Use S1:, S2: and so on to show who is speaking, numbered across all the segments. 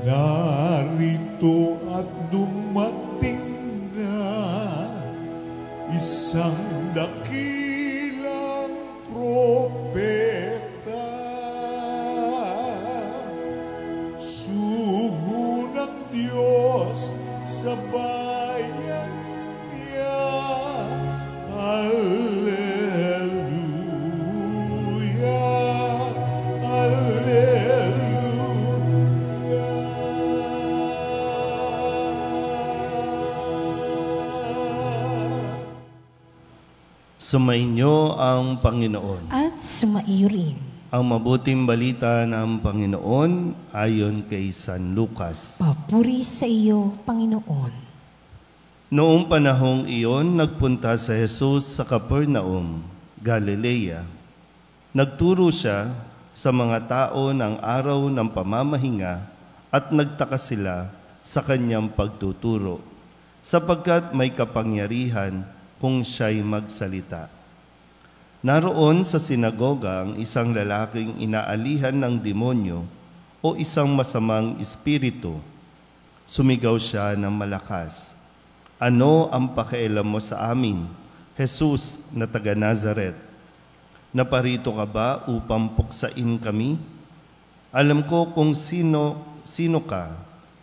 S1: Narito at dumating na isang dakilang propeta. Sugo ng Diyos sa bayan niya.
S2: Sumainyo ang Panginoon.
S3: At sumaiyo rin.
S2: Ang mabuting balita ng Panginoon ayon kay San Lucas.
S3: Papuri sa iyo, Panginoon.
S2: Noong panahong iyon, nagpunta sa Jesus sa Capernaum, Galilea. Nagturo siya sa mga tao ng araw ng pamamahinga at nagtaka sila sa kanyang pagtuturo, sapagkat may kapangyarihan kung siya'y magsalita. Naroon sa sinagoga ang isang lalaking inaalihan ng demonyo o isang masamang espiritu. Sumigaw siya ng malakas, "Ano ang pakialam mo sa amin, Jesus na taga Nazaret? Naparito ka ba upang puksain kami? Alam ko kung sino ka,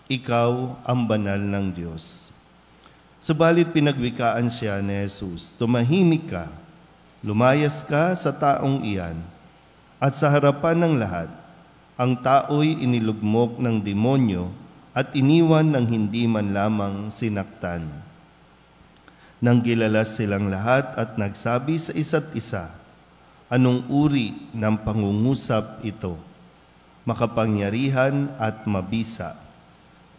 S2: ikaw ang banal ng Diyos." Subalit pinagwikaan siya ni Jesus, "Tumahimik ka, lumayas ka sa taong iyan." At sa harapan ng lahat, ang tao'y inilugmok ng demonyo at iniwan ng hindi man lamang sinaktan. Nang gilalas silang lahat at nagsabi sa isa't isa, "Anong uri ng pangungusap ito? Makapangyarihan at mabisa."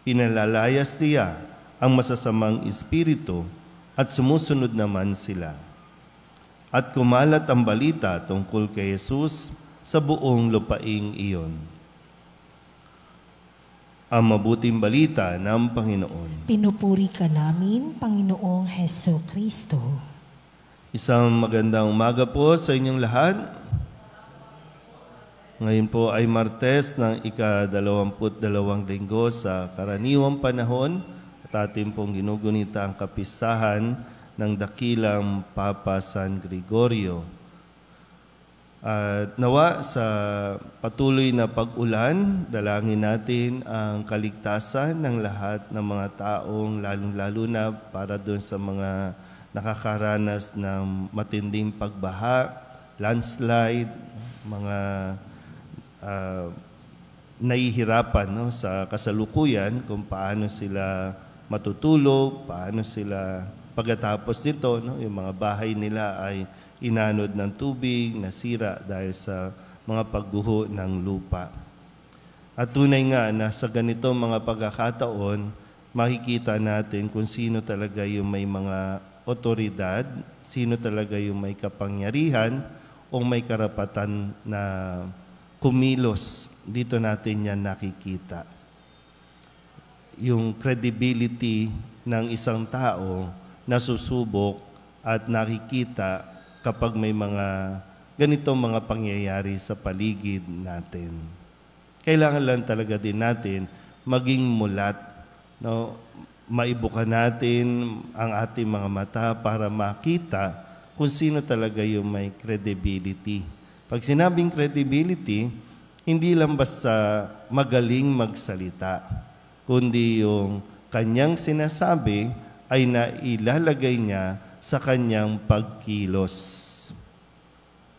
S2: Pinalalayas niya ang masasamang espiritu at sumusunod naman sila. At kumalat ang balita tungkol kay Jesus sa buong lupaing iyon. Ang mabuting balita ng Panginoon.
S3: Pinupuri ka namin, Panginoong Heso Kristo.
S2: Isang magandang umaga po sa inyong lahat. Ngayon po ay Martes ng ika-22 linggo sa karaniwang panahon at ating pong ginugunita ang kapistahan ng dakilang Papa San Gregorio. At nawa sa patuloy na pag-ulan, dalangin natin ang kaligtasan ng lahat ng mga taong lalong-lalo na para doon sa mga nakakaranas ng matinding pagbaha, landslide, mga nahihirapan sa kasalukuyan kung paano sila matutulog, paano sila pagkatapos nito, yung mga bahay nila ay inanod ng tubig, nasira dahil sa mga pagguho ng lupa. At tunay nga na sa ganito mga pagkakataon, makikita natin kung sino talaga yung may mga otoridad, sino talaga yung may kapangyarihan o may karapatan na kumilos. Dito natin yan nakikita. Yung credibility ng isang tao na susubok at nakikita kapag may mga ganitong mga pangyayari sa paligid natin. Kailangan lang talaga din natin maging mulat, maibuka natin ang ating mga mata para makita kung sino talaga yung may credibility. Pag sinabing credibility, hindi lang basta magaling magsalita, kundi yung kanyang sinasabi ay nailalagay niya sa kanyang pagkilos.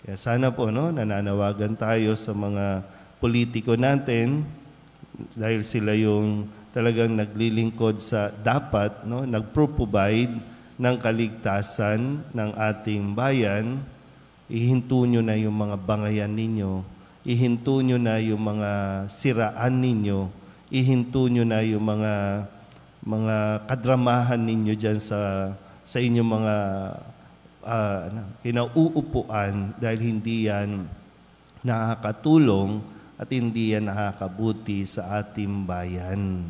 S2: Kaya sana po nananawagan tayo sa mga politiko natin dahil sila yung talagang naglilingkod sa dapat, nagpro-provide ng kaligtasan ng ating bayan. Ihinto nyo na yung mga bangayan ninyo, ihinto nyo na yung mga siraan ninyo, ihinto nyo na yung mga mga kadramahan ninyo dyan sa inyong mga kinauupuan dahil hindi yan nakakatulong at hindi yan nakakabuti sa ating bayan.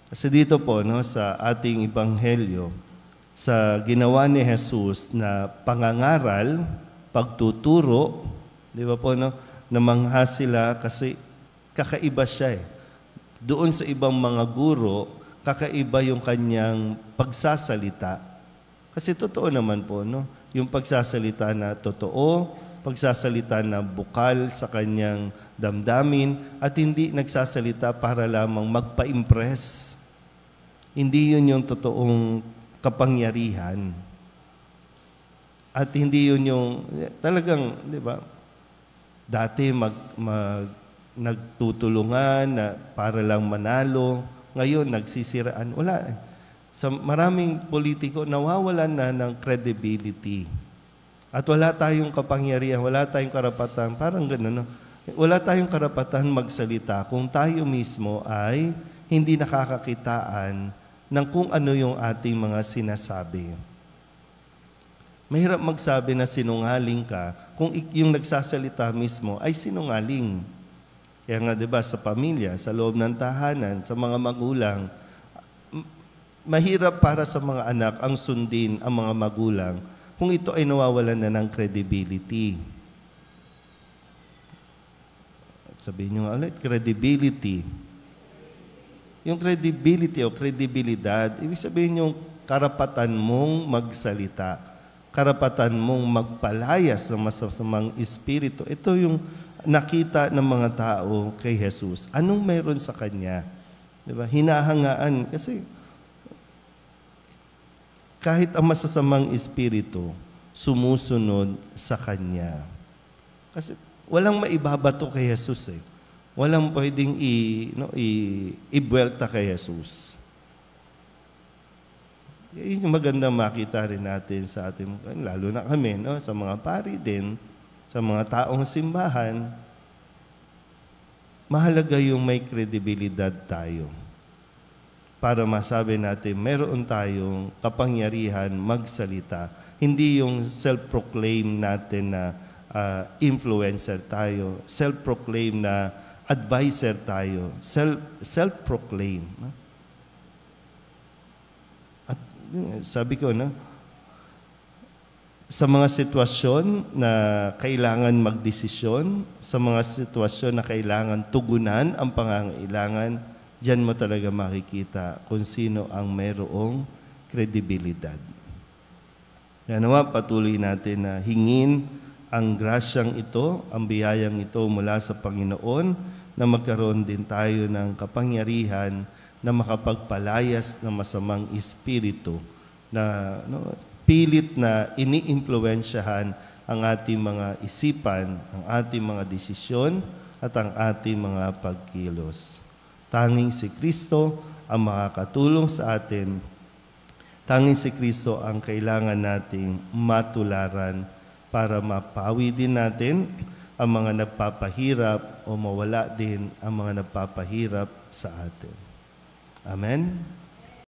S2: Kasi dito po, no, sa ating Ebanghelyo, sa ginawa ni Jesus na pangangaral, pagtuturo, di ba po, no, namangha sila kasi kakaiba siya eh. Doon sa ibang mga guro, kakaiba yung kanyang pagsasalita. Kasi totoo naman po, no, yung pagsasalita na totoo, pagsasalita na bukal sa kanyang damdamin at hindi nagsasalita para lamang magpa-impress. Hindi yun yung totoong kapangyarihan. At hindi yun yung talagang, di ba, dati nagtutulungan na para lang manalo, ngayon nagsisiraan. Wala. Sa maraming politiko, nawawalan na ng credibility. At wala tayong kapangyarihan, wala tayong karapatan, parang gano'n, no? Wala tayong karapatan magsalita kung tayo mismo ay hindi nakakakitaan ng kung ano yung ating mga sinasabi. Mahirap magsabi na sinungaling ka kung yung nagsasalita mismo ay sinungaling. Kaya nga, di ba, sa pamilya, sa loob ng tahanan, sa mga magulang, mahirap para sa mga anak ang sundin ang mga magulang kung ito ay nawawalan na ng credibility. Sabihin nyo ulit, credibility. Yung credibility o kredibilidad, ibig sabihin yung karapatan mong magsalita, karapatan mong magpalayas ng masasamang espiritu. Ito yung nakita ng mga tao kay Jesus. Anong meron sa kanya? Diba? Hinahangaan. Kasi kahit ang masasamang espiritu, sumusunod sa kanya. Kasi walang maibabato kay Jesus eh. Walang pwedeng ibuelta kay Jesus. Yun yung magandang makita rin natin sa ating, lalo na kami, no? Sa mga pari din, sa mga taong simbahan, mahalaga yung may kredibilidad tayo para masabi natin meron tayong kapangyarihan magsalita. Hindi yung self-proclaim natin na influencer tayo, self-proclaim na advisor tayo, self-proclaim. At sabi ko, no, sa mga sitwasyon na kailangan magdesisyon, sa mga sitwasyon na kailangan tugunan ang pangangailangan, diyan mo talaga makikita kung sino ang mayroong kredibilidad. Kaya naman, patuloy natin na hingin ang grasyang ito, ang biyayang ito mula sa Panginoon, na magkaroon din tayo ng kapangyarihan na makapagpalayas ng masamang espiritu na pilit na iniimpluwensyahan ang ating mga isipan, ang ating mga desisyon at ang ating mga pagkilos. Tanging si Kristo ang makakatulong sa atin. Tanging si Kristo ang kailangan nating matularan para mapawi din natin ang mga nagpapahirap o mawala din ang mga nagpapahirap sa atin. Amen?